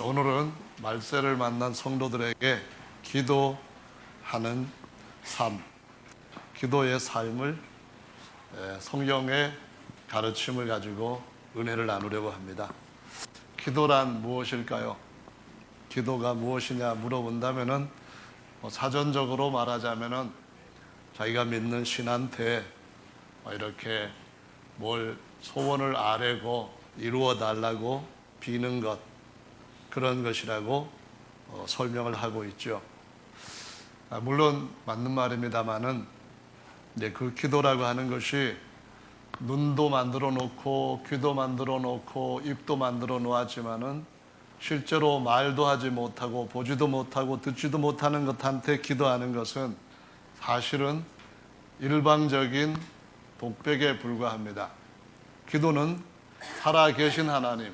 오늘은 말세를 만난 성도들에게 기도하는 삶, 기도의 삶을 성경의 가르침을 가지고 은혜를 나누려고 합니다. 기도란 무엇일까요? 기도가 무엇이냐 물어본다면은 사전적으로 말하자면은 자기가 믿는 신한테 이렇게 뭘 소원을 아뢰고 이루어 달라고 비는 것, 그런 것이라고 설명을 하고 있죠. 물론 맞는 말입니다만은 그 기도라고 하는 것이 눈도 만들어 놓고 귀도 만들어 놓고 입도 만들어 놓았지만은 실제로 말도 하지 못하고 보지도 못하고 듣지도 못하는 것한테 기도하는 것은 사실은 일방적인 독백에 불과합니다. 기도는 살아계신 하나님,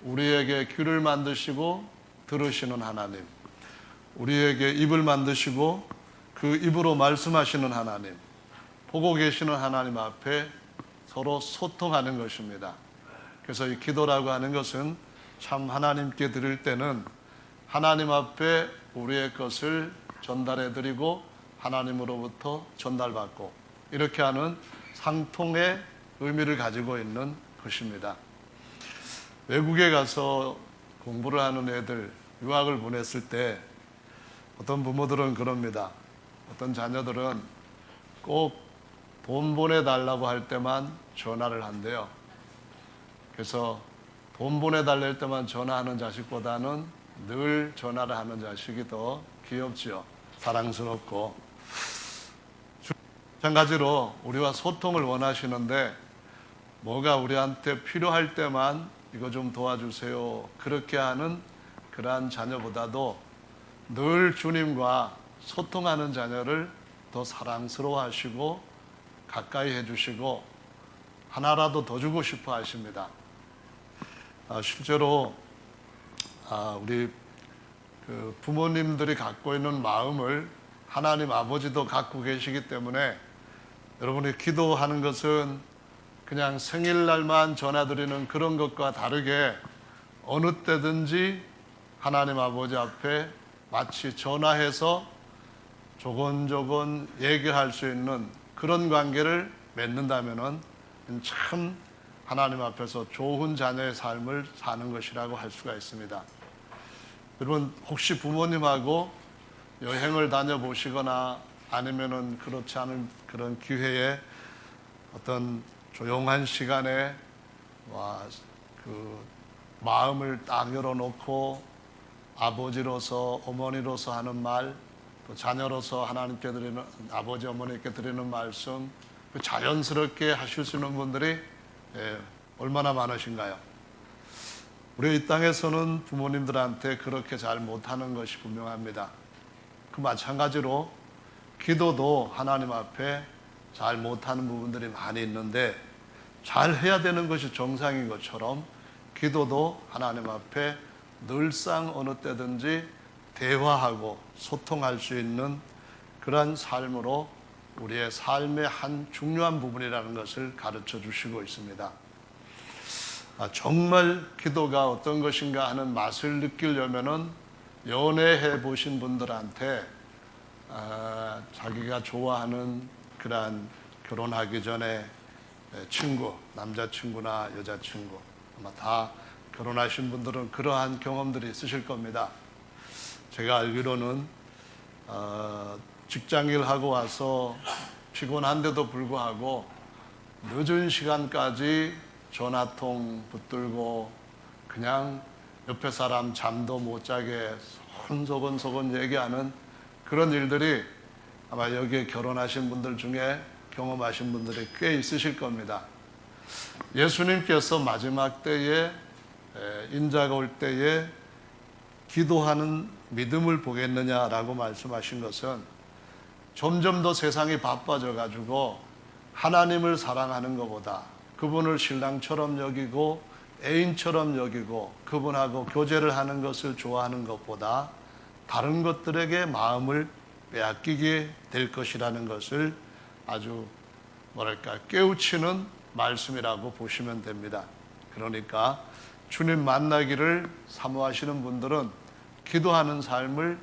우리에게 귀를 만드시고 들으시는 하나님, 우리에게 입을 만드시고 그 입으로 말씀하시는 하나님, 보고 계시는 하나님 앞에 서로 소통하는 것입니다. 그래서 이 기도라고 하는 것은 참 하나님께 드릴 때는 하나님 앞에 우리의 것을 전달해 드리고 하나님으로부터 전달받고 이렇게 하는 상통의 의미를 가지고 있는 것입니다. 외국에 가서 공부를 하는 애들, 유학을 보냈을 때 어떤 부모들은 그럽니다. 어떤 자녀들은 꼭 돈 보내달라고 할 때만 전화를 한대요. 그래서 돈 보내달랄 때만 전화하는 자식보다는 늘 전화를 하는 자식이 더 귀엽죠. 사랑스럽고. 마찬가지로 우리와 소통을 원하시는데 뭐가 우리한테 필요할 때만 이거 좀 도와주세요, 그렇게 하는 그러한 자녀보다도 늘 주님과 소통하는 자녀를 더 사랑스러워 하시고 가까이 해주시고 하나라도 더 주고 싶어 하십니다. 실제로 우리 부모님들이 갖고 있는 마음을 하나님 아버지도 갖고 계시기 때문에 여러분이 기도하는 것은 그냥 생일날만 전화드리는 그런 것과 다르게 어느 때든지 하나님 아버지 앞에 마치 전화해서 조곤조곤 얘기할 수 있는 그런 관계를 맺는다면은 참 하나님 앞에서 좋은 자녀의 삶을 사는 것이라고 할 수가 있습니다. 여러분 혹시 부모님하고 여행을 다녀보시거나 아니면은 그렇지 않은 그런 기회에 어떤 조용한 시간에 그 마음을 딱 열어놓고 아버지로서 어머니로서 하는 말, 또 자녀로서 하나님께 드리는 아버지 어머니께 드리는 말씀 자연스럽게 하실 수 있는 분들이 얼마나 많으신가요? 우리 이 땅에서는 부모님들한테 그렇게 잘 못하는 것이 분명합니다. 그 마찬가지로 기도도 하나님 앞에 잘 못하는 부분들이 많이 있는데 잘 해야 되는 것이 정상인 것처럼 기도도 하나님 앞에 늘상 어느 때든지 대화하고 소통할 수 있는 그러한 삶으로 우리의 삶의 한 중요한 부분이라는 것을 가르쳐 주시고 있습니다. 정말 기도가 어떤 것인가 하는 맛을 느끼려면은 연애해 보신 분들한테 자기가 좋아하는 그러한 결혼하기 전에 친구, 남자친구나 여자친구, 아마 다 결혼하신 분들은 그러한 경험들이 있으실 겁니다. 제가 알기로는 직장일 하고 와서 피곤한데도 불구하고 늦은 시간까지 전화통 붙들고 그냥 옆에 사람 잠도 못 자게 소곤소곤 얘기하는 그런 일들이 아마 여기에 결혼하신 분들 중에 경험하신 분들이 꽤 있으실 겁니다. 예수님께서 마지막 때에 인자가 올 때에 기도하는 믿음을 보겠느냐라고 말씀하신 것은 점점 더 세상이 바빠져 가지고 하나님을 사랑하는 것보다 그분을 신랑처럼 여기고 애인처럼 여기고 그분하고 교제를 하는 것을 좋아하는 것보다 다른 것들에게 마음을 빼앗기게 될 것이라는 것을 아주 깨우치는 말씀이라고 보시면 됩니다. 그러니까 주님 만나기를 사모하시는 분들은 기도하는 삶을,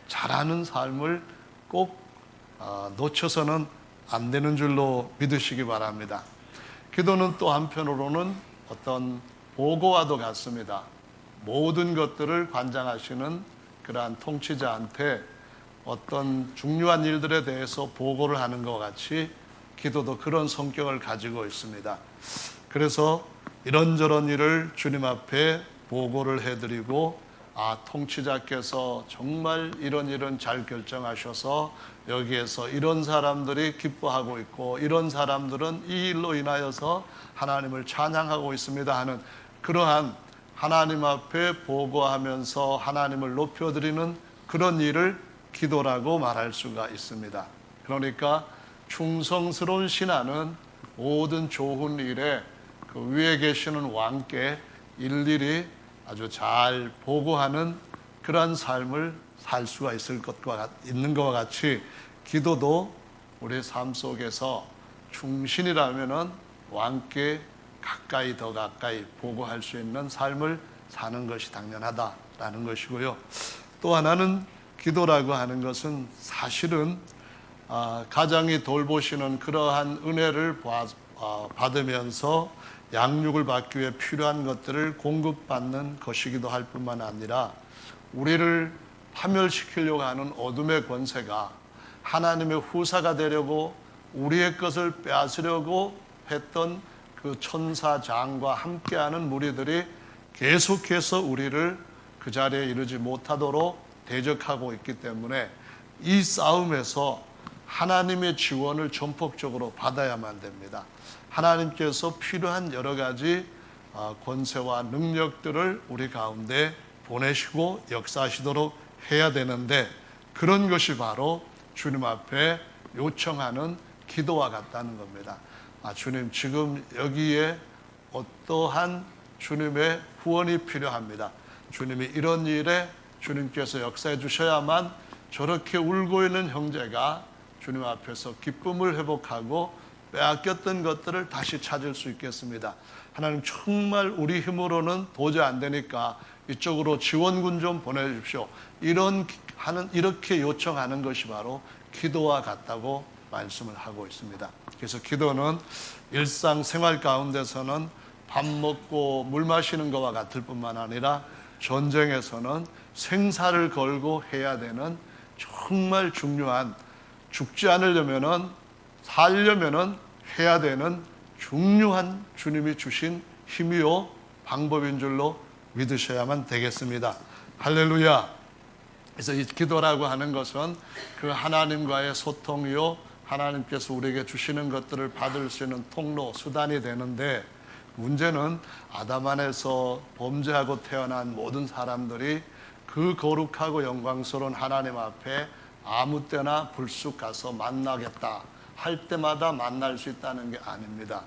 잘하는 삶을 꼭 놓쳐서는 안 되는 줄로 믿으시기 바랍니다. 기도는 또 한편으로는 어떤 보고와도 같습니다. 모든 것들을 관장하시는 그러한 통치자한테 어떤 중요한 일들에 대해서 보고를 하는 것 같이 기도도 그런 성격을 가지고 있습니다. 그래서 이런저런 일을 주님 앞에 보고를 해드리고, 통치자께서 정말 이런 일은 잘 결정하셔서 여기에서 이런 사람들이 기뻐하고 있고, 이런 사람들은 이 일로 인하여서 하나님을 찬양하고 있습니다 하는 그러한 하나님 앞에 보고하면서 하나님을 높여드리는 그런 일을 기도라고 말할 수가 있습니다. 그러니까 충성스러운 신하는 모든 좋은 일에 그 위에 계시는 왕께 일일이 아주 잘 보고하는 그러한 삶을 살 수가 있는 것과 같이, 기도도 우리 삶 속에서 충신이라면은 왕께 가까이 더 가까이 보고할 수 있는 삶을 사는 것이 당연하다라는 것이고요. 또 하나는 기도라고 하는 것은 사실은 가장이 돌보시는 그러한 은혜를 받으면서 양육을 받기 위해 필요한 것들을 공급받는 것이기도 할 뿐만 아니라, 우리를 파멸시키려고 하는 어둠의 권세가 하나님의 후사가 되려고 우리의 것을 빼앗으려고 했던 그 천사장과 함께하는 무리들이 계속해서 우리를 그 자리에 이르지 못하도록 대적하고 있기 때문에 이 싸움에서 하나님의 지원을 전폭적으로 받아야만 됩니다. 하나님께서 필요한 여러 가지 권세와 능력들을 우리 가운데 보내시고 역사하시도록 해야 되는데, 그런 것이 바로 주님 앞에 요청하는 기도와 같다는 겁니다. 주님, 지금 여기에 어떠한 주님의 후원이 필요합니다. 주님이 이런 일에 주님께서 역사해 주셔야만 저렇게 울고 있는 형제가 주님 앞에서 기쁨을 회복하고 빼앗겼던 것들을 다시 찾을 수 있겠습니다. 하나님, 정말 우리 힘으로는 도저히 안 되니까 이쪽으로 지원군 좀 보내주십시오. 이렇게 요청하는 것이 바로 기도와 같다고 말씀을 하고 있습니다. 그래서 기도는 일상생활 가운데서는 밥 먹고 물 마시는 것과 같을 뿐만 아니라 전쟁에서는 생사를 걸고 해야 되는 정말 중요한, 죽지 않으려면은, 살려면은 해야 되는 중요한 주님이 주신 힘이요 방법인 줄로 믿으셔야만 되겠습니다. 할렐루야. 그래서 이 기도라고 하는 것은 그 하나님과의 소통이요, 하나님께서 우리에게 주시는 것들을 받을 수 있는 통로, 수단이 되는데, 문제는 아담 안에서 범죄하고 태어난 모든 사람들이 그 거룩하고 영광스러운 하나님 앞에 아무 때나 불쑥 가서 만나겠다 할 때마다 만날 수 있다는 게 아닙니다.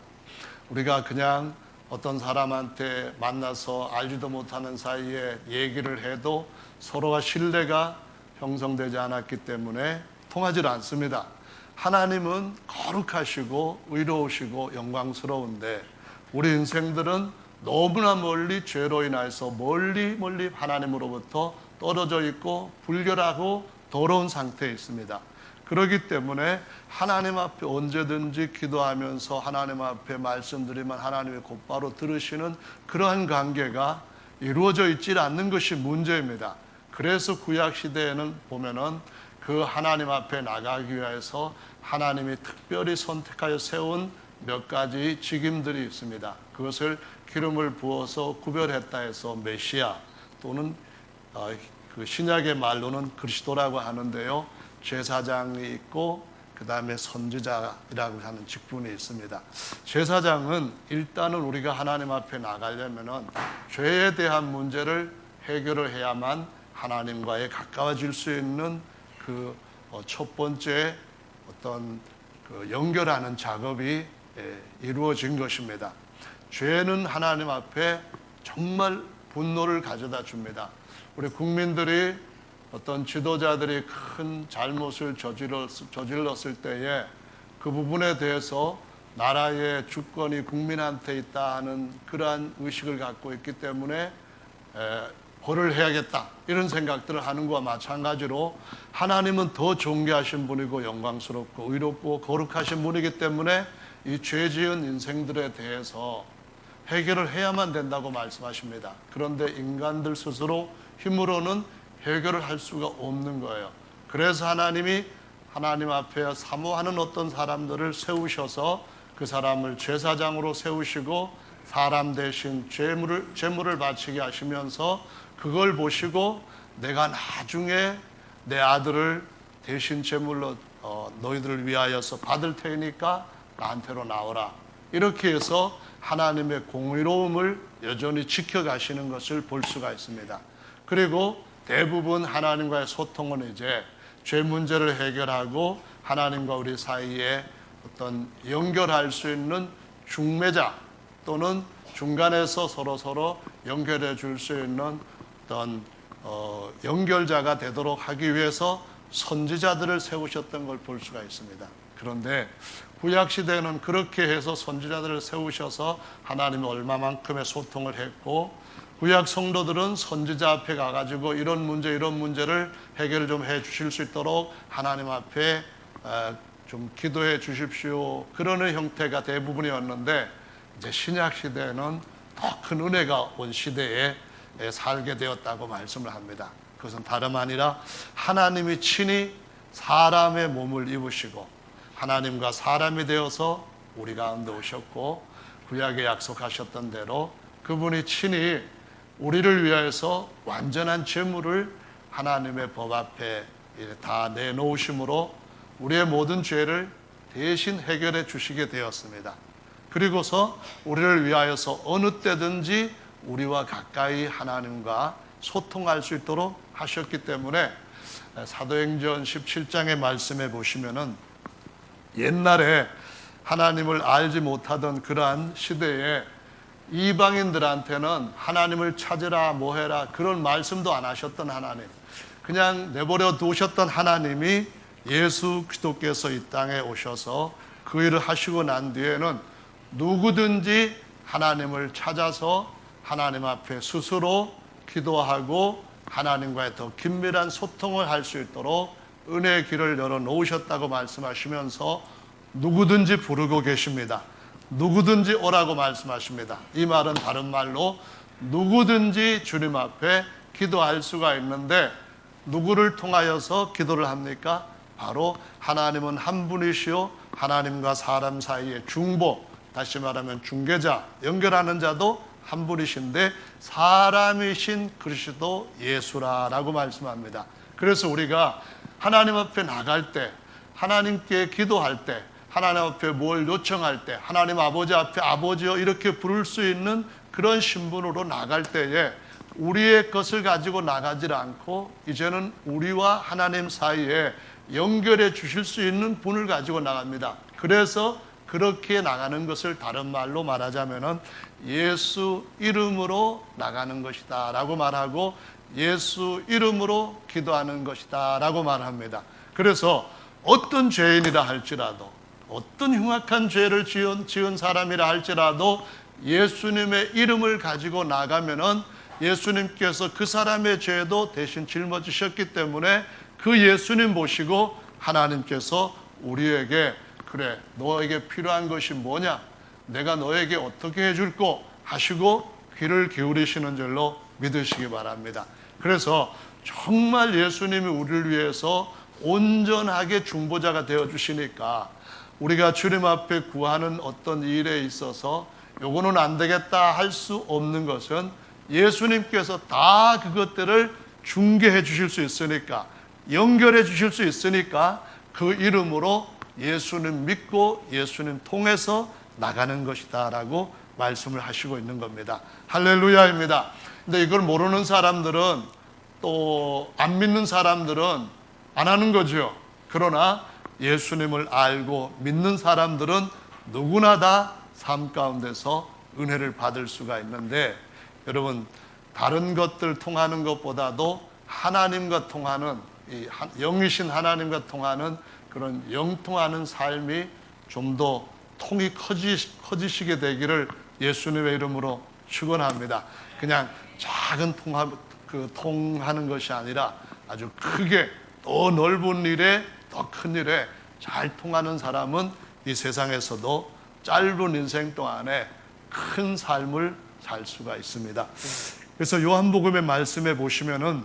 우리가 그냥 어떤 사람한테 만나서 알지도 못하는 사이에 얘기를 해도 서로가 신뢰가 형성되지 않았기 때문에 통하지 않습니다. 하나님은 거룩하시고 의로우시고 영광스러운데, 우리 인생들은 너무나 멀리 죄로 인해서 멀리 하나님으로부터 떨어져 있고 불결하고 더러운 상태에 있습니다. 그렇기 때문에 하나님 앞에 언제든지 기도하면서 하나님 앞에 말씀드리면 하나님이 곧바로 들으시는 그러한 관계가 이루어져 있지 않는 것이 문제입니다. 그래서 구약 시대에는 보면은 그 하나님 앞에 나가기 위해서 하나님이 특별히 선택하여 세운 몇 가지 직임들이 있습니다. 그것을 기름을 부어서 구별했다 해서 메시아, 또는 그 신약의 말로는 그리스도라고 하는데요, 제사장이 있고 그 다음에 선지자라고 하는 직분이 있습니다. 제사장은 일단은 우리가 하나님 앞에 나가려면은 죄에 대한 문제를 해결을 해야만 하나님과의 가까워질 수 있는 그 첫 번째 어떤 그 연결하는 작업이 이루어진 것입니다. 죄는 하나님 앞에 정말 분노를 가져다 줍니다. 우리 국민들이 어떤 지도자들이 큰 잘못을 저질렀을 때에 그 부분에 대해서 나라의 주권이 국민한테 있다 하는 그러한 의식을 갖고 있기 때문에 벌을 해야겠다 이런 생각들을 하는 것과 마찬가지로 하나님은 더 존귀하신 분이고 영광스럽고 의롭고 거룩하신 분이기 때문에 이 죄 지은 인생들에 대해서 해결을 해야만 된다고 말씀하십니다. 그런데 인간들 스스로 힘으로는 해결을 할 수가 없는 거예요. 그래서 하나님이 하나님 앞에 사모하는 어떤 사람들을 세우셔서 그 사람을 제사장으로 세우시고 사람 대신 제물을 바치게 하시면서 그걸 보시고 내가 나중에 내 아들을 대신 제물로 너희들을 위하여서 받을 테니까 나한테로 나오라. 이렇게 해서 하나님의 공의로움을 여전히 지켜가시는 것을 볼 수가 있습니다. 그리고 대부분 하나님과의 소통은 이제 죄 문제를 해결하고 하나님과 우리 사이에 어떤 연결할 수 있는 중매자 또는 중간에서 서로 연결해 줄 수 있는 어떤 연결자가 되도록 하기 위해서 선지자들을 세우셨던 걸 볼 수가 있습니다. 그런데 구약시대에는 그렇게 해서 선지자들을 세우셔서 하나님이 얼마만큼의 소통을 했고 구약 성도들은 선지자 앞에 가가지고 이런 문제를 해결 좀 해 주실 수 있도록 하나님 앞에 좀 기도해 주십시오. 그러는 형태가 대부분이었는데 이제 신약 시대에는 더 큰 은혜가 온 시대에 살게 되었다고 말씀을 합니다. 그것은 다름 아니라 하나님이 친히 사람의 몸을 입으시고 하나님과 사람이 되어서 우리 가운데 오셨고 구약에 약속하셨던 대로 그분이 친히 우리를 위하여서 완전한 제물을 하나님의 법 앞에 다 내놓으심으로 우리의 모든 죄를 대신 해결해 주시게 되었습니다. 그리고서 우리를 위하여서 어느 때든지 우리와 가까이 하나님과 소통할 수 있도록 하셨기 때문에 사도행전 17장의 말씀에 보시면은 옛날에 하나님을 알지 못하던 그러한 시대에 이방인들한테는 하나님을 찾으라 뭐해라 그런 말씀도 안 하셨던 하나님, 그냥 내버려 두셨던 하나님이 예수 그리스도께서 이 땅에 오셔서 그 일을 하시고 난 뒤에는 누구든지 하나님을 찾아서 하나님 앞에 스스로 기도하고 하나님과의 더 긴밀한 소통을 할 수 있도록 은혜의 길을 열어놓으셨다고 말씀하시면서 누구든지 부르고 계십니다. 누구든지 오라고 말씀하십니다. 이 말은 다른 말로 누구든지 주님 앞에 기도할 수가 있는데 누구를 통하여서 기도를 합니까? 바로 하나님은 한 분이시요 하나님과 사람 사이의 중보, 다시 말하면 중개자, 연결하는 자도 한 분이신데 사람이신 그리스도 예수라라고 말씀합니다. 그래서 우리가 하나님 앞에 나갈 때, 하나님께 기도할 때, 하나님 앞에 뭘 요청할 때 하나님 아버지 앞에 아버지여 이렇게 부를 수 있는 그런 신분으로 나갈 때에 우리의 것을 가지고 나가지 않고 이제는 우리와 하나님 사이에 연결해 주실 수 있는 분을 가지고 나갑니다. 그래서 그렇게 나가는 것을 다른 말로 말하자면은 예수 이름으로 나가는 것이다 라고 말하고 예수 이름으로 기도하는 것이다 라고 말합니다. 그래서 어떤 죄인이라 할지라도 어떤 흉악한 죄를 지은 사람이라 할지라도 예수님의 이름을 가지고 나가면은 예수님께서 그 사람의 죄도 대신 짊어지셨기 때문에 그 예수님 보시고 하나님께서 우리에게 그래 너에게 필요한 것이 뭐냐 내가 너에게 어떻게 해줄꼬 하시고 귀를 기울이시는 줄로 믿으시기 바랍니다. 그래서 정말 예수님이 우리를 위해서 온전하게 중보자가 되어주시니까 우리가 주님 앞에 구하는 어떤 일에 있어서 요거는 안 되겠다 할 수 없는 것은 예수님께서 다 그것들을 중개해 주실 수 있으니까 연결해 주실 수 있으니까 그 이름으로 예수님 믿고 예수님 통해서 나가는 것이다 라고 말씀을 하시고 있는 겁니다. 할렐루야입니다. 근데 이걸 모르는 사람들은 또 안 믿는 사람들은 안 하는 거죠. 그러나 예수님을 알고 믿는 사람들은 누구나 다 삶 가운데서 은혜를 받을 수가 있는데 여러분 다른 것들 통하는 것보다도 하나님과 통하는 영이신 하나님과 통하는 그런 영통하는 삶이 좀 더 통이 커지시게 되기를 예수님의 이름으로 축원합니다. 그냥 작은 통하는 것이 아니라 아주 크게 더 넓은 일에 더 큰 일에 잘 통하는 사람은 이 세상에서도 짧은 인생 동안에 큰 삶을 살 수가 있습니다. 그래서 요한복음의 말씀에 보시면은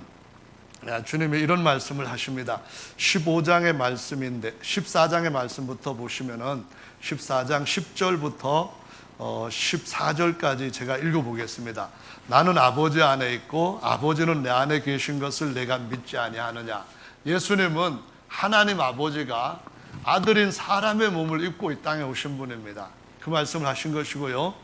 주님이 이런 말씀을 하십니다. 15장의 말씀인데 14장의 말씀부터 보시면은 14장 10절부터 14절까지 제가 읽어보겠습니다. 나는 아버지 안에 있고 아버지는 내 안에 계신 것을 내가 믿지 아니하느냐. 예수님은 하나님 아버지가 아들인 사람의 몸을 입고 이 땅에 오신 분입니다. 그 말씀을 하신 것이고요.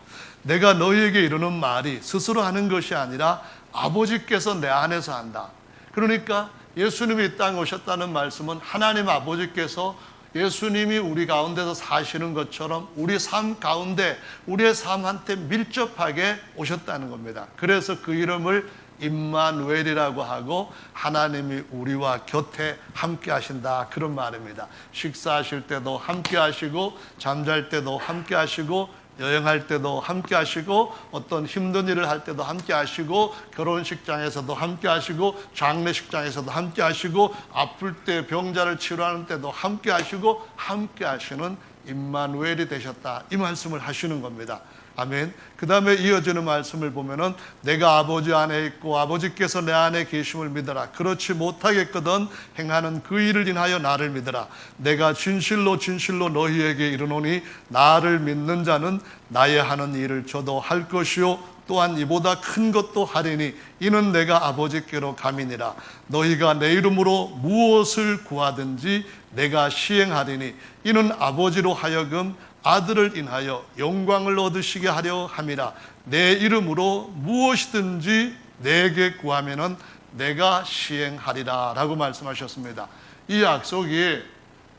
내가 너희에게 이르는 말이 스스로 하는 것이 아니라 아버지께서 내 안에서 한다. 그러니까 예수님이 이 땅에 오셨다는 말씀은 하나님 아버지께서 예수님이 우리 가운데서 사시는 것처럼 우리 삶 가운데 우리의 삶한테 밀접하게 오셨다는 겁니다. 그래서 그 이름을 임마누엘이라고 하고 하나님이 우리와 곁에 함께 하신다, 그런 말입니다. 식사하실 때도 함께 하시고 잠잘 때도 함께 하시고 여행할 때도 함께 하시고 어떤 힘든 일을 할 때도 함께 하시고 결혼식장에서도 함께 하시고 장례식장에서도 함께 하시고 아플 때 병자를 치료하는 때도 함께 하시고 함께 하시는 임마누엘이 되셨다, 이 말씀을 하시는 겁니다. 아멘. 그 다음에 이어지는 말씀을 보면은 내가 아버지 안에 있고 아버지께서 내 안에 계심을 믿어라. 그렇지 못하겠거든 행하는 그 일을 인하여 나를 믿어라. 내가 진실로 진실로 너희에게 이르노니 나를 믿는 자는 나의 하는 일을 저도 할 것이요 또한 이보다 큰 것도 하리니 이는 내가 아버지께로 감이니라. 너희가 내 이름으로 무엇을 구하든지 내가 시행하리니 이는 아버지로 하여금 아들을 인하여 영광을 얻으시게 하려 함이라. 내 이름으로 무엇이든지 내게 구하면은 내가 시행하리라 라고 말씀하셨습니다. 이 약속이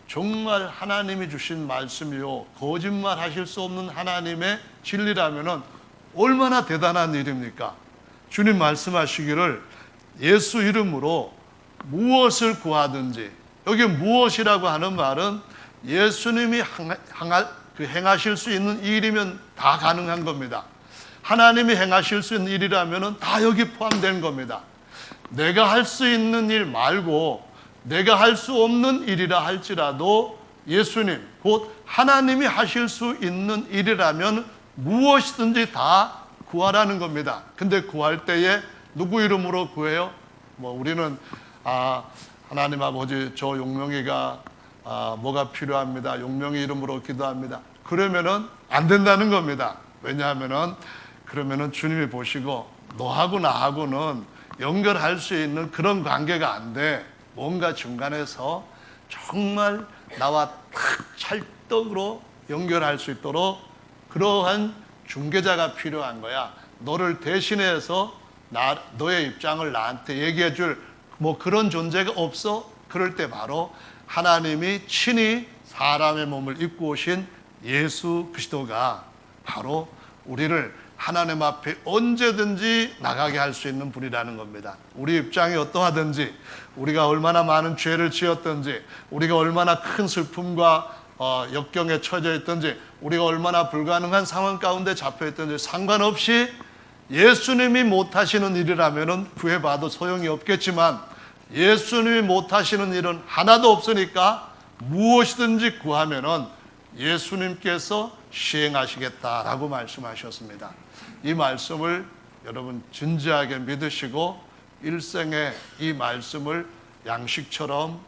정말 하나님이 주신 말씀이요 거짓말 하실 수 없는 하나님의 진리라면은 얼마나 대단한 일입니까? 주님 말씀하시기를 예수 이름으로 무엇을 구하든지, 여기 무엇이라고 하는 말은 예수님이 행하실 수 있는 일이면 다 가능한 겁니다. 하나님이 행하실 수 있는 일이라면 다 여기 포함된 겁니다. 내가 할 수 있는 일 말고 내가 할 수 없는 일이라 할지라도 예수님, 곧 하나님이 하실 수 있는 일이라면 무엇이든지 다 구하라는 겁니다. 근데 구할 때에 누구 이름으로 구해요? 우리는 하나님 아버지 저 용명이가 뭐가 필요합니다. 용명이 이름으로 기도합니다. 그러면은 안 된다는 겁니다. 왜냐하면은 그러면은 주님이 보시고 너하고 나하고는 연결할 수 있는 그런 관계가 안 돼. 뭔가 중간에서 정말 나와 탁 찰떡으로 연결할 수 있도록 그러한 중개자가 필요한 거야. 너를 대신해서 너의 입장을 나한테 얘기해 줄 그런 존재가 없어. 그럴 때 바로 하나님이 친히 사람의 몸을 입고 오신 예수 그리스도가 바로 우리를 하나님 앞에 언제든지 나가게 할 수 있는 분이라는 겁니다. 우리 입장이 어떠하든지, 우리가 얼마나 많은 죄를 지었든지, 우리가 얼마나 큰 슬픔과 역경에 처져 있든지, 우리가 얼마나 불가능한 상황 가운데 잡혀 있든지 상관없이 예수님이 못하시는 일이라면 구해봐도 소용이 없겠지만 예수님이 못하시는 일은 하나도 없으니까 무엇이든지 구하면은 예수님께서 시행하시겠다라고 말씀하셨습니다. 이 말씀을 여러분 진지하게 믿으시고 일생에 이 말씀을 양식처럼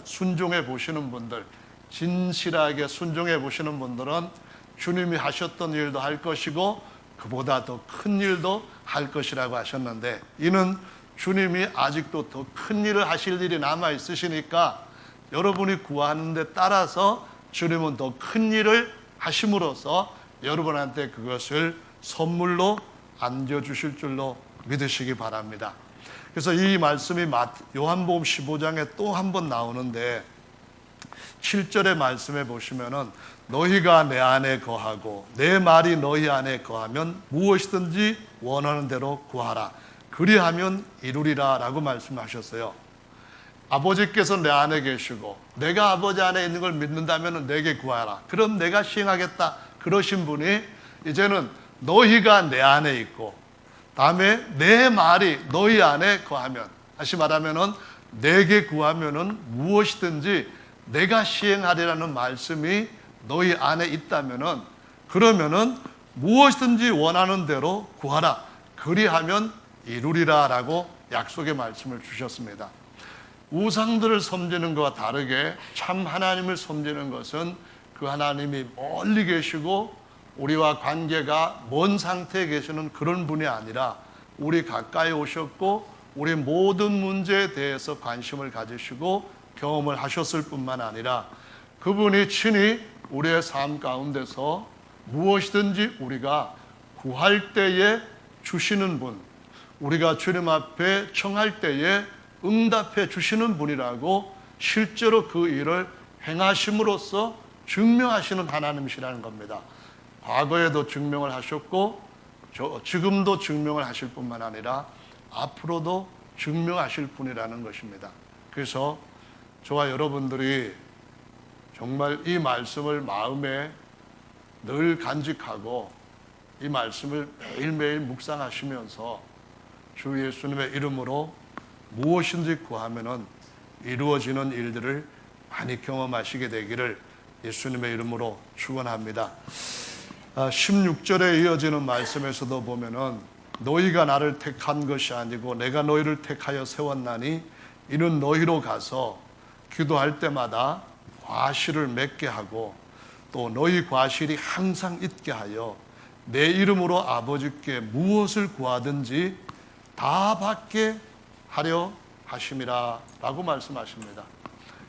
순종해 보시는 분들, 진실하게 순종해 보시는 분들은 주님이 하셨던 일도 할 것이고 그보다 더 큰 일도 할 것이라고 하셨는데, 이는 주님이 아직도 더 큰 일을 하실 일이 남아 있으시니까 여러분이 구하는 데 따라서 주님은 더 큰 일을 하심으로써 여러분한테 그것을 선물로 안겨주실 줄로 믿으시기 바랍니다. 그래서 이 말씀이 요한복음 15장에 또 한 번 나오는데 7절의 말씀에 보시면은 너희가 내 안에 거하고 내 말이 너희 안에 거하면 무엇이든지 원하는 대로 구하라. 그리하면 이루리라 라고 말씀하셨어요. 아버지께서 내 안에 계시고 내가 아버지 안에 있는 걸 믿는다면 내게 구하라. 그럼 내가 시행하겠다. 그러신 분이 이제는 너희가 내 안에 있고 다음에 내 말이 너희 안에 거하면, 다시 말하면은 내게 구하면은 무엇이든지 내가 시행하리라는 말씀이 너희 안에 있다면은, 그러면은 무엇이든지 원하는 대로 구하라. 그리하면 이루리라 라고 약속의 말씀을 주셨습니다. 우상들을 섬기는 것과 다르게 참 하나님을 섬기는 것은 그 하나님이 멀리 계시고 우리와 관계가 먼 상태에 계시는 그런 분이 아니라 우리 가까이 오셨고 우리 모든 문제에 대해서 관심을 가지시고 경험을 하셨을 뿐만 아니라 그분이 친히 우리의 삶 가운데서 무엇이든지 우리가 구할 때에 주시는 분, 우리가 주님 앞에 청할 때에 응답해 주시는 분이라고 실제로 그 일을 행하심으로써 증명하시는 하나님이시라는 겁니다. 과거에도 증명을 하셨고 지금도 증명을 하실 뿐만 아니라 앞으로도 증명하실 분이라는 것입니다. 그래서 저와 여러분들이 정말 이 말씀을 마음에 늘 간직하고 이 말씀을 매일매일 묵상하시면서 주 예수님의 이름으로 무엇인지 구하면은 이루어지는 일들을 많이 경험하시게 되기를 예수님의 이름으로 축원합니다. 16절에 이어지는 말씀에서도 보면은 너희가 나를 택한 것이 아니고 내가 너희를 택하여 세웠나니 이는 너희로 가서 기도할 때마다 과실을 맺게 하고 또 너희 과실이 항상 있게 하여 내 이름으로 아버지께 무엇을 구하든지 다 받게 하려 하심이라 라고 말씀하십니다.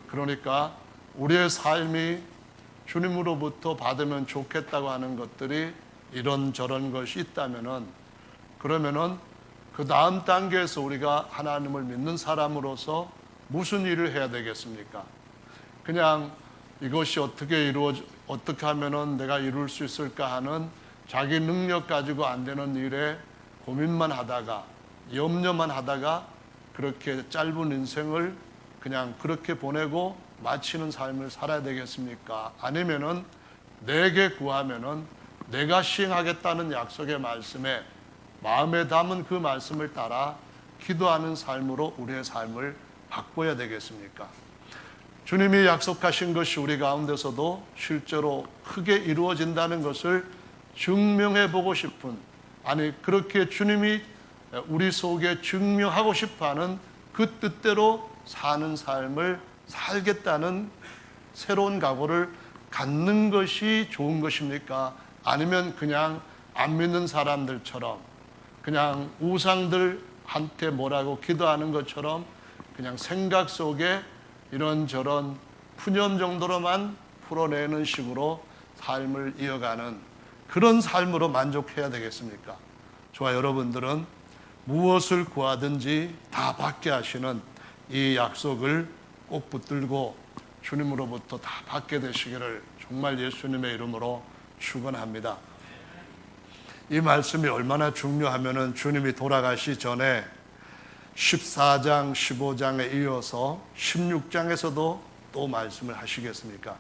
그러니까 우리의 삶이 주님으로부터 받으면 좋겠다고 하는 것들이 이런저런 것이 있다면은, 그러면은 그 다음 단계에서 우리가 하나님을 믿는 사람으로서 무슨 일을 해야 되겠습니까? 그냥 이것이 어떻게 하면은 내가 이룰 수 있을까 하는 자기 능력 가지고 안 되는 일에 고민만 하다가 염려만 하다가 그렇게 짧은 인생을 그냥 그렇게 보내고 마치는 삶을 살아야 되겠습니까? 아니면은 내게 구하면은 내가 시행하겠다는 약속의 말씀에 마음에 담은 그 말씀을 따라 기도하는 삶으로 우리의 삶을 바꿔야 되겠습니까? 주님이 약속하신 것이 우리 가운데서도 실제로 크게 이루어진다는 것을 증명해 보고 싶은, 아니 그렇게 주님이 우리 속에 증명하고 싶어하는 그 뜻대로 사는 삶을 살겠다는 새로운 각오를 갖는 것이 좋은 것입니까? 아니면 그냥 안 믿는 사람들처럼 그냥 우상들한테 뭐라고 기도하는 것처럼 그냥 생각 속에 이런저런 푸념 정도로만 풀어내는 식으로 삶을 이어가는 그런 삶으로 만족해야 되겠습니까? 저와 여러분들은 무엇을 구하든지 다 받게 하시는 이 약속을 꼭 붙들고 주님으로부터 다 받게 되시기를 정말 예수님의 이름으로 축원합니다. 이 말씀이 얼마나 중요하면은 주님이 돌아가시 전에 14장, 15장에 이어서 16장에서도 또 말씀을 하시겠습니까?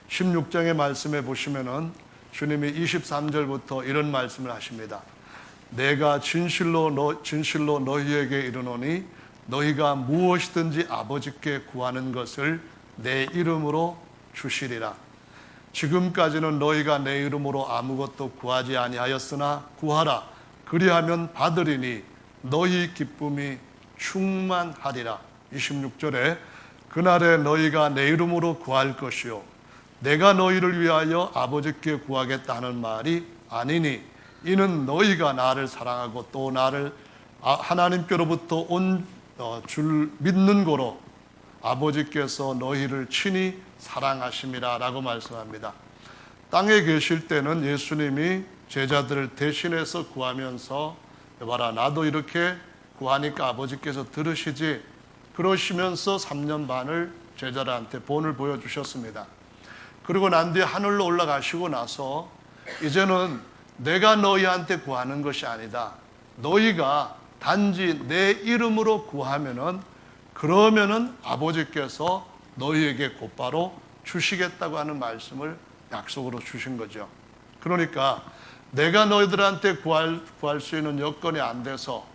16장의 말씀에 보시면은 주님이 23절부터 이런 말씀을 하십니다. 내가 진실로 너희에게 이르노니 너희가 무엇이든지 아버지께 구하는 것을 내 이름으로 주시리라. 지금까지는 너희가 내 이름으로 아무것도 구하지 아니하였으나 구하라. 그리하면 받으리니 너희 기쁨이 충만하리라. 26절에 그날에 너희가 내 이름으로 구할 것이요 내가 너희를 위하여 아버지께 구하겠다 하는 말이 아니니 이는 너희가 나를 사랑하고 또 나를 하나님께로부터 온 줄 믿는 고로 아버지께서 너희를 친히 사랑하심이라 라고 말씀합니다. 땅에 계실 때는 예수님이 제자들을 대신해서 구하면서 여봐라 나도 이렇게 구하니까 아버지께서 들으시지 그러시면서 3년 반을 제자들한테 본을 보여주셨습니다. 그리고 난 뒤에 하늘로 올라가시고 나서 이제는 내가 너희한테 구하는 것이 아니다. 너희가 단지 내 이름으로 구하면은 그러면은 아버지께서 너희에게 곧바로 주시겠다고 하는 말씀을 약속으로 주신 거죠. 그러니까 내가 너희들한테 구할 수 있는 여건이 안 돼서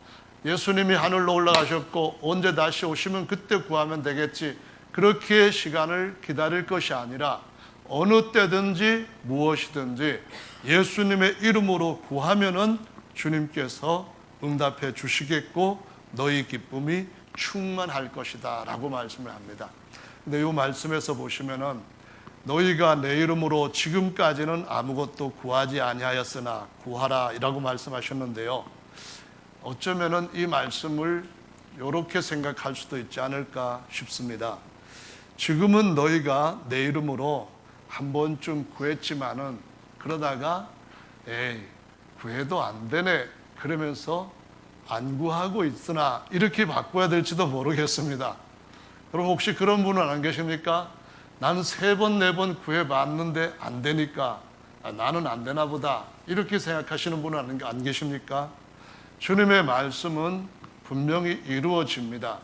예수님이 하늘로 올라가셨고 언제 다시 오시면 그때 구하면 되겠지, 그렇게 시간을 기다릴 것이 아니라 어느 때든지 무엇이든지 예수님의 이름으로 구하면은 주님께서 응답해 주시겠고 너희 기쁨이 충만할 것이다 라고 말씀을 합니다. 근데 이 말씀에서 보시면은 너희가 내 이름으로 지금까지는 아무것도 구하지 아니하였으나 구하라 이라고 말씀하셨는데요, 어쩌면은 이 말씀을 이렇게 생각할 수도 있지 않을까 싶습니다. 지금은 너희가 내 이름으로 한 번쯤 구했지만은 그러다가 에이 구해도 안 되네 그러면서 안 구하고 있으나 이렇게 바꿔야 될지도 모르겠습니다. 여러분 혹시 그런 분은 안 계십니까? 나는 3번 4번 구해봤는데 안 되니까 나는 안 되나 보다 이렇게 생각하시는 분은 안 계십니까? 주님의 말씀은 분명히 이루어집니다.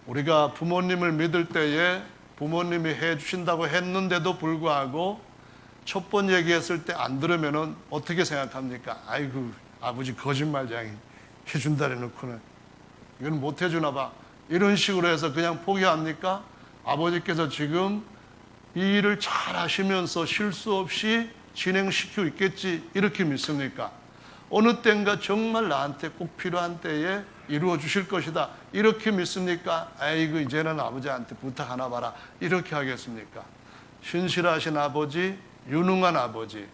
우리가 부모님을 믿을 때에 부모님이 해주신다고 했는데도 불구하고 첫 번 얘기했을 때 안 들으면 어떻게 생각합니까? 아이고 아버지 거짓말쟁이 해준다 해놓고는 이건 못 해주나 봐 이런 식으로 해서 그냥 포기합니까? 아버지께서 지금 이 일을 잘 하시면서 실수 없이 진행시키고 있겠지 이렇게 믿습니까? 어느 때인가 정말 나한테 꼭 필요한 때에 이루어 주실 것이다 이렇게 믿습니까? 아이고 이제는 아버지한테 부탁하나 봐라 이렇게 하겠습니까? 신실하신 아버지, 유능한 아버지,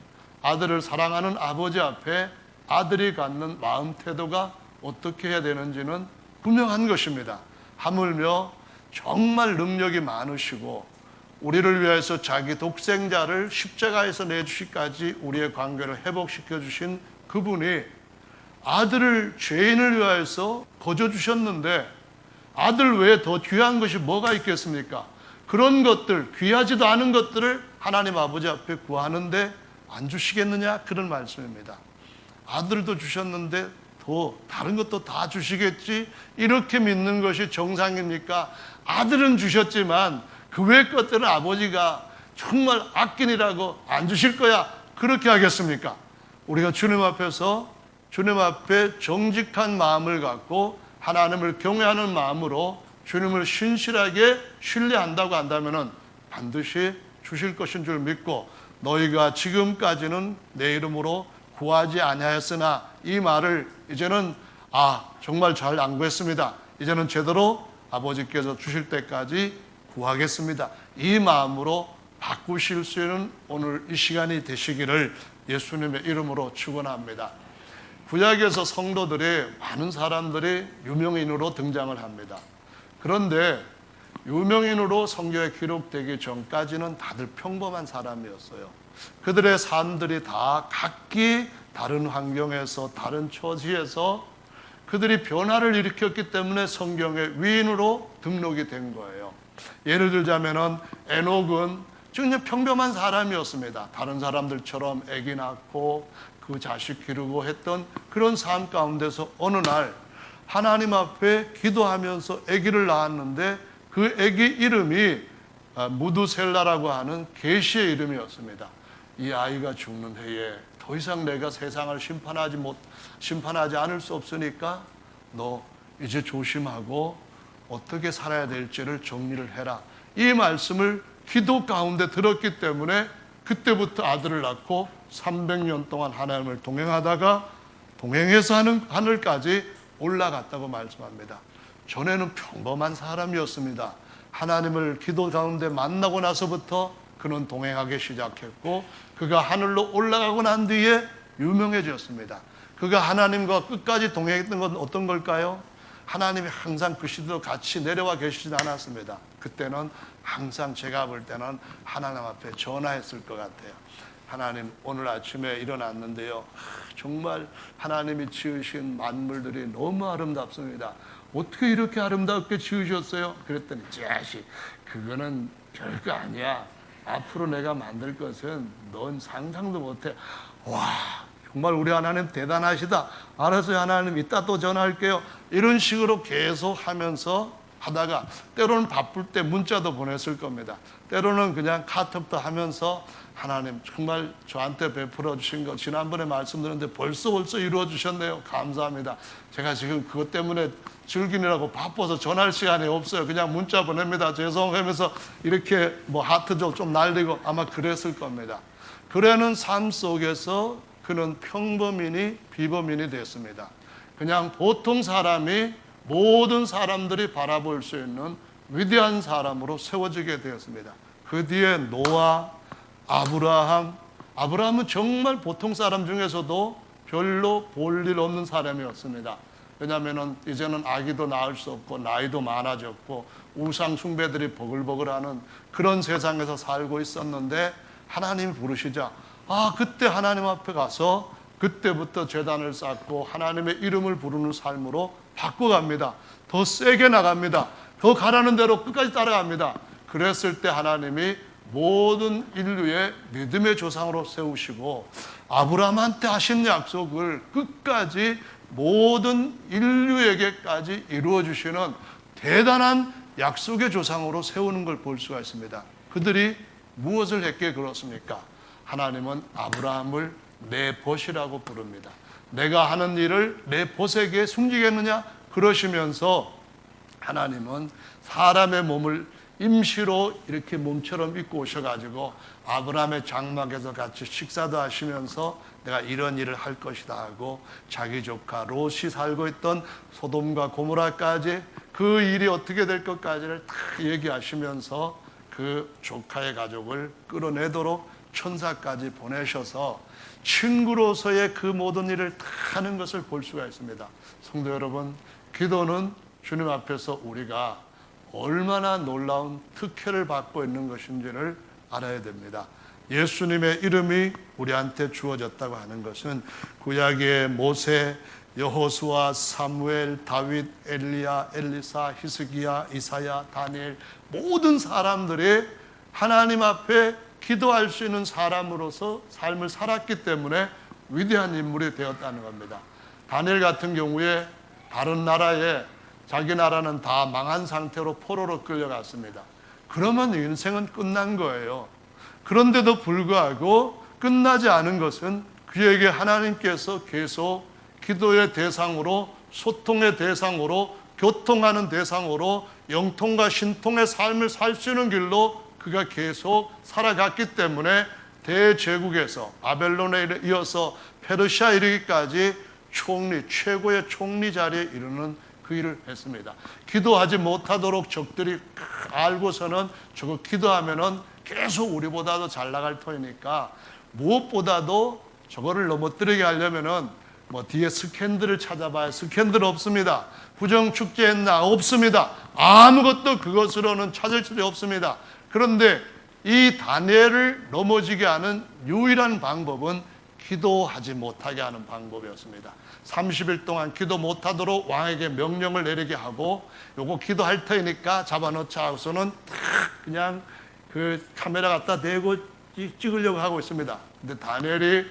아들을 사랑하는 아버지 앞에 아들이 갖는 마음 태도가 어떻게 해야 되는지는 분명한 것입니다. 하물며 정말 능력이 많으시고 우리를 위해서 자기 독생자를 십자가에서 내주시기까지 우리의 관계를 회복시켜 주신 그분이 아들을 죄인을 위하여서 거저 주셨는데 아들 외에 더 귀한 것이 뭐가 있겠습니까? 그런 것들, 귀하지도 않은 것들을 하나님 아버지 앞에 구하는데 안 주시겠느냐? 그런 말씀입니다. 아들도 주셨는데 더 다른 것도 다 주시겠지? 이렇게 믿는 것이 정상입니까? 아들은 주셨지만 그 외 것들은 아버지가 정말 아끼니라고 안 주실 거야 그렇게 하겠습니까? 우리가 주님 앞에서 주님 앞에 정직한 마음을 갖고 하나님을 경외하는 마음으로 주님을 신실하게 신뢰한다고 한다면 반드시 주실 것인 줄 믿고 너희가 지금까지는 내 이름으로 구하지 아니하였으나 이 말을 이제는 정말 잘 안 구했습니다. 이제는 제대로 아버지께서 주실 때까지 구하겠습니다. 이 마음으로 바꾸실 수 있는 오늘 이 시간이 되시기를 예수님의 이름으로 축원합니다. 구약에서 성도들이 많은 사람들이 유명인으로 등장을 합니다. 그런데 유명인으로 성경에 기록되기 전까지는 다들 평범한 사람이었어요. 그들의 삶들이 다 각기 다른 환경에서 다른 처지에서 그들이 변화를 일으켰기 때문에 성경의 위인으로 등록이 된 거예요. 예를 들자면은 에녹은 정말 평범한 사람이었습니다. 다른 사람들처럼 아기 낳고 그 자식 기르고 했던 그런 삶 가운데서 어느 날 하나님 앞에 기도하면서 아기를 낳았는데 그 아기 이름이 무두셀라라고 하는 계시의 이름이었습니다. 이 아이가 죽는 해에 더 이상 내가 세상을 심판하지 않을 수 없으니까 너 이제 조심하고 어떻게 살아야 될지를 정리를 해라. 이 말씀을 기도 가운데 들었기 때문에 그때부터 아들을 낳고 300년 동안 하나님을 동행해서 하늘까지 올라갔다고 말씀합니다. 전에는 평범한 사람이었습니다. 하나님을 기도 가운데 만나고 나서부터 그는 동행하기 시작했고 그가 하늘로 올라가고 난 뒤에 유명해졌습니다. 그가 하나님과 끝까지 동행했던 건 어떤 걸까요? 하나님이 항상 그 시대도 같이 내려와 계시지 않았습니다. 그때는 항상 제가 볼 때는 하나님 앞에 전화했을 것 같아요. 하나님 오늘 아침에 일어났는데요, 정말 하나님이 지으신 만물들이 너무 아름답습니다. 어떻게 이렇게 아름답게 지으셨어요? 그랬더니 자식 그거는 별거 아니야. 앞으로 내가 만들 것은 넌 상상도 못해. 와 정말 우리 하나님 대단하시다. 알았어요 하나님 이따 또 전화할게요. 이런 식으로 계속 하면서 하다가 때로는 바쁠 때 문자도 보냈을 겁니다. 때로는 그냥 카톡도 하면서 하나님 정말 저한테 베풀어 주신 것 지난번에 말씀드렸는데 벌써 이루어 주셨네요. 감사합니다. 제가 지금 그것 때문에 즐기느라고 바빠서 전할 시간이 없어요. 그냥 문자 보냅니다. 죄송하면서 이렇게 뭐 하트도 좀 날리고 아마 그랬을 겁니다. 그러는 삶 속에서 그는 평범인이 비범인이 됐습니다. 그냥 보통 사람이 모든 사람들이 바라볼 수 있는 위대한 사람으로 세워지게 되었습니다. 그 뒤에 노아, 아브라함은 정말 보통 사람 중에서도 별로 볼 일 없는 사람이었습니다. 왜냐하면 이제는 아기도 낳을 수 없고 나이도 많아졌고 우상 숭배들이 버글버글하는 그런 세상에서 살고 있었는데 하나님이 부르시자 그때 하나님 앞에 가서 그때부터 제단을 쌓고 하나님의 이름을 부르는 삶으로 바꿔갑니다. 더 세게 나갑니다. 더 가라는 대로 끝까지 따라갑니다. 그랬을 때 하나님이 모든 인류의 믿음의 조상으로 세우시고 아브라함한테 하신 약속을 끝까지 모든 인류에게까지 이루어 주시는 대단한 약속의 조상으로 세우는 걸 볼 수가 있습니다. 그들이 무엇을 했기에 그렇습니까? 하나님은 아브라함을 내 벗이라고 부릅니다. 내가 하는 일을 내 벗에게 숨기겠느냐? 그러시면서 하나님은 사람의 몸을 임시로 이렇게 몸처럼 입고 오셔가지고 아브라함의 장막에서 같이 식사도 하시면서 내가 이런 일을 할 것이다 하고 자기 조카 롯이 살고 있던 소돔과 고모라까지 그 일이 어떻게 될 것까지를 다 얘기하시면서 그 조카의 가족을 끌어내도록 천사까지 보내셔서 친구로서의 그 모든 일을 다 하는 것을 볼 수가 있습니다. 성도 여러분, 기도는 주님 앞에서 우리가 얼마나 놀라운 특혜를 받고 있는 것인지를 알아야 됩니다. 예수님의 이름이 우리한테 주어졌다고 하는 것은 구약의 모세, 여호수아, 사무엘, 다윗, 엘리야, 엘리사, 히스기야, 이사야, 다니엘 모든 사람들이 하나님 앞에 기도할 수 있는 사람으로서 삶을 살았기 때문에 위대한 인물이 되었다는 겁니다. 다니엘 같은 경우에 다른 나라에 자기 나라는 다 망한 상태로 포로로 끌려갔습니다. 그러면 인생은 끝난 거예요. 그런데도 불구하고 끝나지 않은 것은 그에게 하나님께서 계속 기도의 대상으로, 소통의 대상으로, 교통하는 대상으로 영통과 신통의 삶을 살 수 있는 길로 그가 계속 살아갔기 때문에 대제국에서 바벨론에 이어서 페르시아 이르기까지 최고의 총리 자리에 이르는 그 일을 했습니다. 기도하지 못하도록 적들이 알고서는 저거 기도하면은 계속 우리보다도 잘 나갈 터이니까 무엇보다도 저거를 넘어뜨리게 하려면은 뭐 뒤에 스캔들을 찾아봐야 스캔들 없습니다. 부정축제했나? 없습니다. 아무것도 그것으로는 찾을 줄이 없습니다. 그런데 이 다니엘을 넘어지게 하는 유일한 방법은 기도하지 못하게 하는 방법이었습니다. 30일 동안 기도 못하도록 왕에게 명령을 내리게 하고 요거 기도할 테니까 잡아놓자 하고서는 그냥 그 카메라 갖다 대고 찍으려고 하고 있습니다. 근데 다니엘이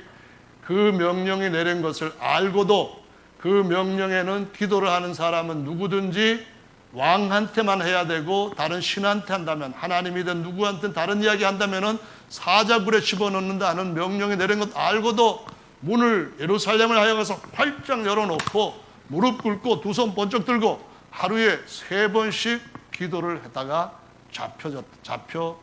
그 명령이 내린 것을 알고도 그 명령에는 기도를 하는 사람은 누구든지 왕한테만 해야 되고 다른 신한테 한다면 하나님이든 누구한테는 다른 이야기 한다면은 사자굴에 집어넣는다는 명령이 내린 것 알고도 문을 예루살렘을 향해서 활짝 열어놓고 무릎 꿇고 두 손 번쩍 들고 하루에 3번씩 기도를 했다가 잡혀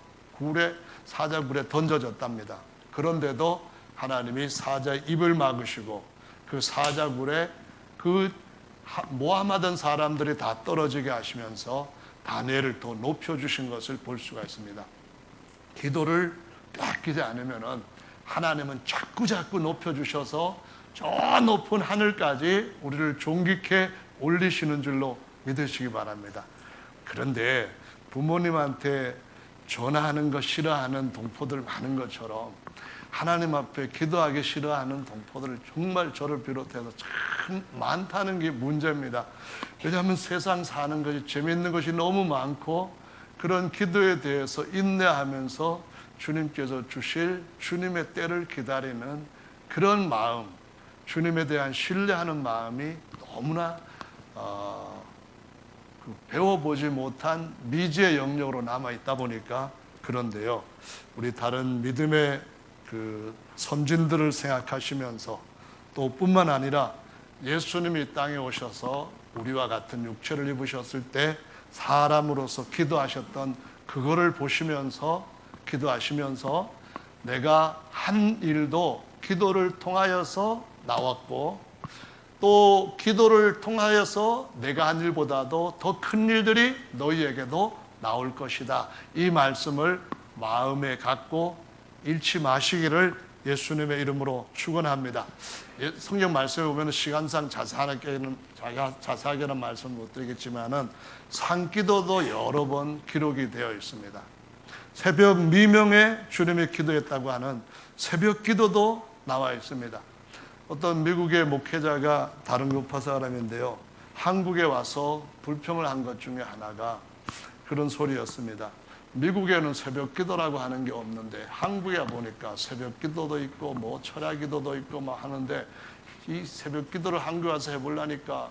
사자굴에 던져졌답니다. 그런데도 하나님이 사자의 입을 막으시고 그 사자굴에 그 모함하던 사람들이 다 떨어지게 하시면서 다니엘을 더 높여주신 것을 볼 수가 있습니다. 기도를 아끼지 않으면은 하나님은 자꾸 높여주셔서 저 높은 하늘까지 우리를 존귀케 올리시는 줄로 믿으시기 바랍니다. 그런데 부모님한테 전화하는 거 싫어하는 동포들 많은 것처럼 하나님 앞에 기도하기 싫어하는 동포들 정말 저를 비롯해서 참 많다는 게 문제입니다. 왜냐하면 세상 사는 것이 재미있는 것이 너무 많고 그런 기도에 대해서 인내하면서 주님께서 주실 주님의 때를 기다리는 그런 마음, 주님에 대한 신뢰하는 마음이 너무나 배워보지 못한 미지의 영역으로 남아있다 보니까 그런데요. 우리 다른 믿음의 그 선진들을 생각하시면서 또 뿐만 아니라 예수님이 이 땅에 오셔서 우리와 같은 육체를 입으셨을 때 사람으로서 기도하셨던 그거를 보시면서 기도하시면서 내가 한 일도 기도를 통하여서 나왔고 또 기도를 통하여서 내가 한 일보다도 더 큰 일들이 너희에게도 나올 것이다. 이 말씀을 마음에 갖고 잃지 마시기를 예수님의 이름으로 축원합니다. 성경 말씀에 보면 시간상 자세하게는 말씀 못 드리겠지만은 산기도도 여러 번 기록이 되어 있습니다. 새벽 미명에 주님이 기도했다고 하는 새벽 기도도 나와 있습니다. 어떤 미국의 목회자가 다른 교파 사람인데요, 한국에 와서 불평을 한 것 중에 하나가 그런 소리였습니다. 미국에는 새벽 기도라고 하는 게 없는데 한국에 보니까 새벽 기도도 있고 뭐 철야 기도도 있고 막 하는데 이 새벽 기도를 한국에 와서 해보려니까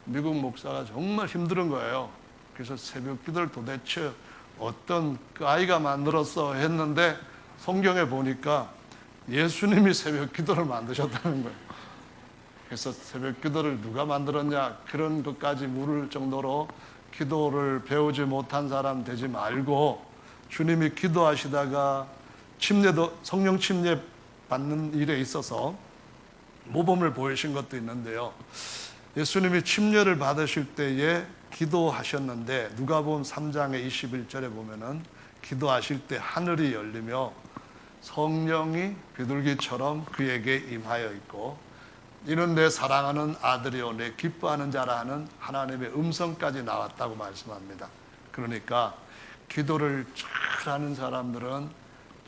미국 목사가 정말 힘든 거예요. 그래서 새벽 기도를 도대체 어떤 그 아이가 만들었어 했는데 성경에 보니까 예수님이 새벽 기도를 만드셨다는 거예요. 그래서 새벽 기도를 누가 만들었냐 그런 것까지 물을 정도로 기도를 배우지 못한 사람 되지 말고 주님이 기도하시다가 성령 침례 받는 일에 있어서 모범을 보이신 것도 있는데요. 예수님이 침례를 받으실 때에 기도하셨는데 누가복음 3장의 21절에 보면은 기도하실 때 하늘이 열리며 성령이 비둘기처럼 그에게 임하여 있고 이는 내 사랑하는 아들이요 내 기뻐하는 자라 하는 하나님의 음성까지 나왔다고 말씀합니다. 그러니까 기도를 잘하는 사람들은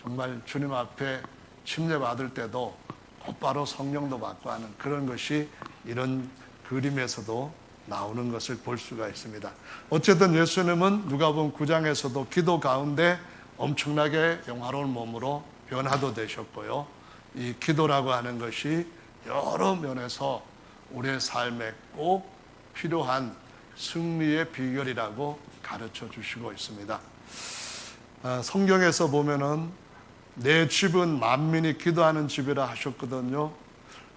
정말 주님 앞에 침례 받을 때도 곧바로 성령도 받고 하는 그런 것이 이런 그림에서도 나오는 것을 볼 수가 있습니다. 어쨌든 예수님은 누가복음 9장에서도 기도 가운데 엄청나게 영화로운 몸으로 변화도 되셨고요. 이 기도라고 하는 것이 여러 면에서 우리의 삶에 꼭 필요한 승리의 비결이라고 가르쳐 주시고 있습니다. 성경에서 보면은 내 집은 만민이 기도하는 집이라 하셨거든요.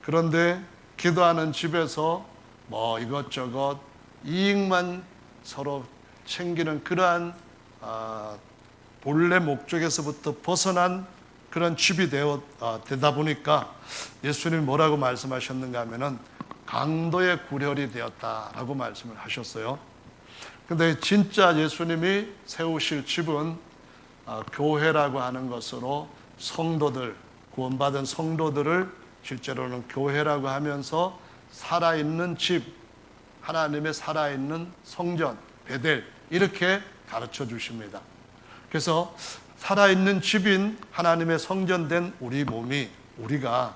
그런데 기도하는 집에서 뭐 이것저것 이익만 서로 챙기는 그러한 본래 목적에서부터 벗어난 그런 집이 되다 보니까 예수님이 뭐라고 말씀하셨는가 하면은 강도의 구렬이 되었다라고 말씀을 하셨어요. 근데 진짜 예수님이 세우실 집은 교회라고 하는 것으로 성도들, 구원받은 성도들을 실제로는 교회라고 하면서 살아있는 집, 하나님의 살아있는 성전, 베델 이렇게 가르쳐 주십니다. 그래서 살아있는 집인 하나님의 성전된 우리 몸이 우리가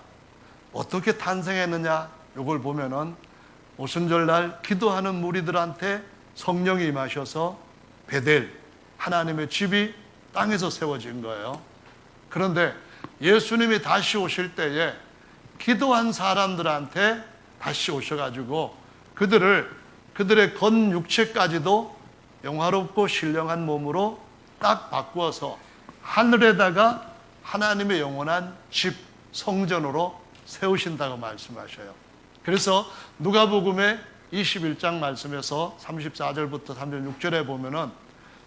어떻게 탄생했느냐 이걸 보면은 오순절날 기도하는 무리들한테 성령이 임하셔서 베델 하나님의 집이 땅에서 세워진 거예요. 그런데 예수님이 다시 오실 때에 기도한 사람들한테 다시 오셔가지고 그들의 건 육체까지도 영화롭고 신령한 몸으로 딱 바꾸어서 하늘에다가 하나님의 영원한 집, 성전으로 세우신다고 말씀하셔요. 그래서 누가복음의 21장 말씀에서 34절부터 36절에 보면은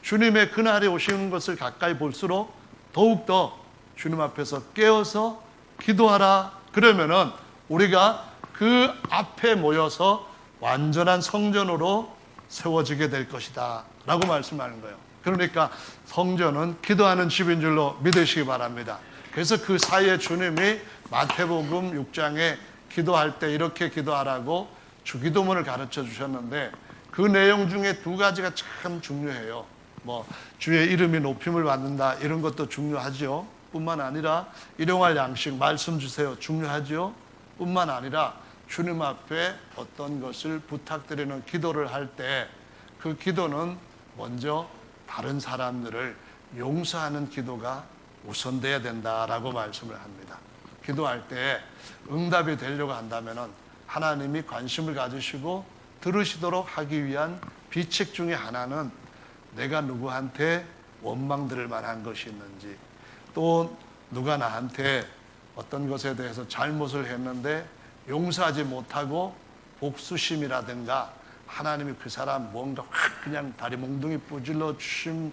주님의 그날이 오시는 것을 가까이 볼수록 더욱더 주님 앞에서 깨어서 기도하라. 그러면은 우리가 그 앞에 모여서 완전한 성전으로 세워지게 될 것이다 라고 말씀하는 거예요. 그러니까 성전은 기도하는 집인 줄로 믿으시기 바랍니다. 그래서 그 사이에 주님이 마태복음 6장에 기도할 때 이렇게 기도하라고 주기도문을 가르쳐 주셨는데 그 내용 중에 두 가지가 참 중요해요. 뭐 주의 이름이 높임을 받는다 이런 것도 중요하죠. 뿐만 아니라 일용할 양식 말씀 주세요 중요하죠. 뿐만 아니라 주님 앞에 어떤 것을 부탁드리는 기도를 할 때 그 기도는 먼저 다른 사람들을 용서하는 기도가 우선돼야 된다라고 말씀을 합니다. 기도할 때 응답이 되려고 한다면 하나님이 관심을 가지시고 들으시도록 하기 위한 비책 중에 하나는 내가 누구한테 원망 들을 만한 것이 있는지, 또 누가 나한테 어떤 것에 대해서 잘못을 했는데 용서하지 못하고 복수심이라든가 하나님이 그 사람 뭔가 확 그냥 다리 몽둥이 부질러 주심,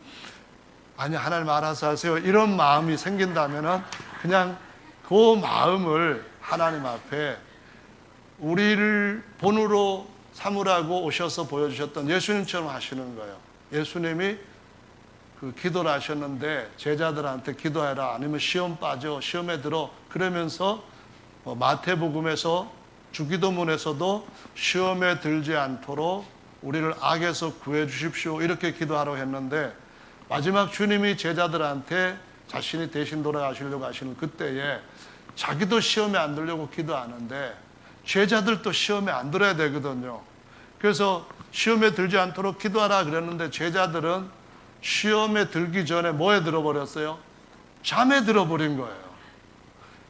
아니 하나님 알아서 하세요, 이런 마음이 생긴다면은 그냥 그 마음을 하나님 앞에 우리를 본으로 삼으라고 오셔서 보여주셨던 예수님처럼 하시는 거예요. 예수님이 그 기도를 하셨는데 제자들한테 기도해라, 아니면 시험 빠져, 시험에 들어, 그러면서 마태복음에서 주기도문에서도 시험에 들지 않도록 우리를 악에서 구해 주십시오 이렇게 기도하라고 했는데, 마지막 주님이 제자들한테 자신이 대신 돌아가시려고 하시는 그때에 자기도 시험에 안 들려고 기도하는데 제자들도 시험에 안 들어야 되거든요. 그래서 시험에 들지 않도록 기도하라 그랬는데 제자들은 시험에 들기 전에 뭐에 들어버렸어요? 잠에 들어버린 거예요.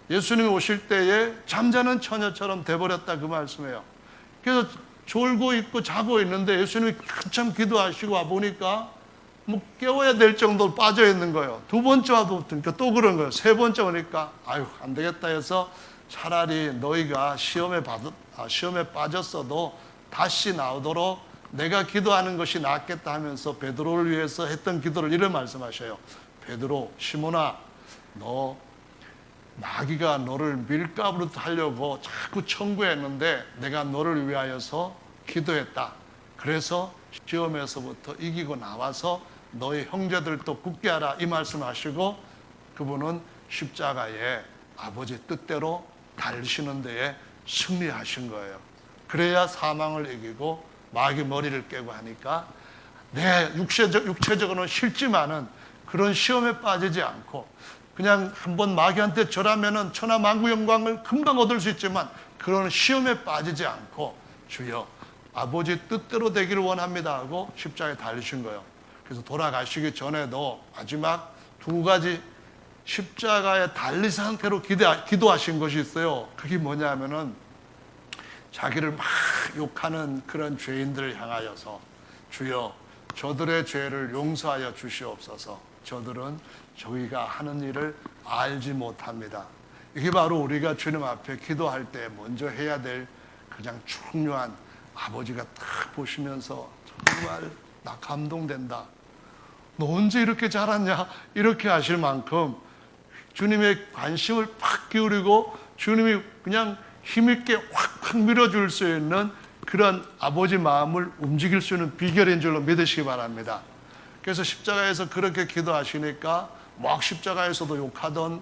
예수님이 오실 때에 잠자는 처녀처럼 돼버렸다 그 말씀이에요. 그래서 졸고 있고 자고 있는데 예수님이 한참 기도하시고 와보니까 뭐 깨워야 될 정도로 빠져 있는 거예요. 두 번째 와보니까 또 그런 거예요. 세 번째 오니까 아유 안 되겠다 해서 차라리 너희가 시험에 빠졌어도 다시 나오도록 내가 기도하는 것이 낫겠다 하면서 베드로를 위해서 했던 기도를 이런 말씀하셔요. 베드로, 시몬아, 너 마귀가 너를 밀가부로 하려고 자꾸 청구했는데 내가 너를 위하여서 기도했다. 그래서 시험에서부터 이기고 나와서 너희 형제들도 굳게 하라 이 말씀하시고 그분은 십자가에 아버지 뜻대로 달리시는 데에 승리하신 거예요. 그래야 사망을 이기고 마귀 머리를 깨고 하니까 내 육체적으로는 싫지만은 그런 시험에 빠지지 않고 그냥 한번 마귀한테 절하면은 천하 만국 영광을 금방 얻을 수 있지만 그런 시험에 빠지지 않고 주여 아버지 뜻대로 되기를 원합니다 하고 십자가에 달리신 거예요. 그래서 돌아가시기 전에도 마지막 두 가지 십자가에 달린 상태로 기도하신 것이 있어요. 그게 뭐냐면은 자기를 막 욕하는 그런 죄인들을 향하여서 주여 저들의 죄를 용서하여 주시옵소서. 저들은 저희가 하는 일을 알지 못합니다. 이게 바로 우리가 주님 앞에 기도할 때 먼저 해야 될 가장 중요한, 아버지가 딱 보시면서 정말 나 감동된다. 너 언제 이렇게 자랐냐? 이렇게 하실 만큼 주님의 관심을 팍 기울이고 주님이 그냥 힘있게 확 밀어줄 수 있는 그런 아버지 마음을 움직일 수 있는 비결인 줄로 믿으시기 바랍니다. 그래서 십자가에서 그렇게 기도하시니까 막 십자가에서도 욕하던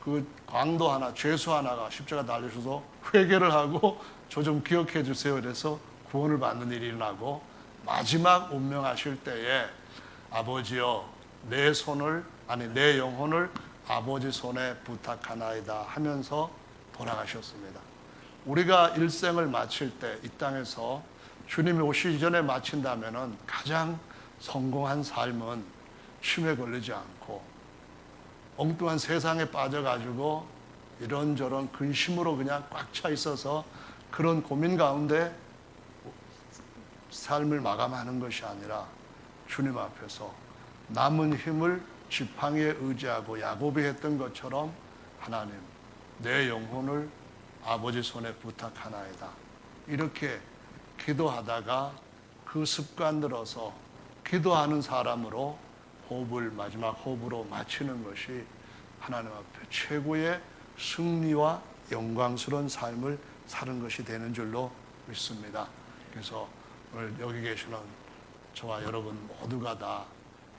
그 강도 하나, 죄수 하나가 십자가 달리셔서 회개를 하고 저 좀 기억해 주세요. 그래서 구원을 받는 일이 일어나고 마지막 운명하실 때에 아버지여 내 영혼을 아버지 손에 부탁하나이다 하면서 돌아가셨습니다. 우리가 일생을 마칠 때 이 땅에서 주님이 오시기 전에 마친다면은 가장 성공한 삶은 쉼에 걸리지 않고 엉뚱한 세상에 빠져가지고 이런저런 근심으로 그냥 꽉 차 있어서 그런 고민 가운데 삶을 마감하는 것이 아니라 주님 앞에서 남은 힘을 지팡이에 의지하고 야곱이 했던 것처럼 하나님 내 영혼을 아버지 손에 부탁하나이다. 이렇게 기도하다가 그 습관 들어서 기도하는 사람으로 호흡을 마지막 호흡으로 마치는 것이 하나님 앞에 최고의 승리와 영광스러운 삶을 사는 것이 되는 줄로 믿습니다. 그래서 오늘 여기 계시는 저와 여러분 모두가 다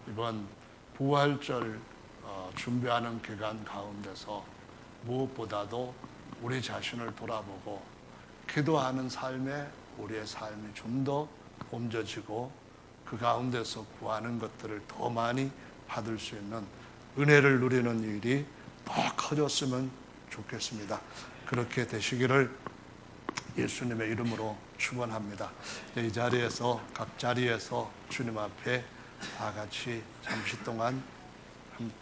이번 부활절 준비하는 기간 가운데서 무엇보다도 우리 자신을 돌아보고 기도하는 삶에 우리의 삶이 좀 더 옮겨지고 그 가운데서 구하는 것들을 더 많이 받을 수 있는 은혜를 누리는 일이 더 커졌으면 좋겠습니다. 그렇게 되시기를 예수님의 이름으로 축원합니다. 이 자리에서 각 자리에서 주님 앞에 다 같이 잠시 동안 함께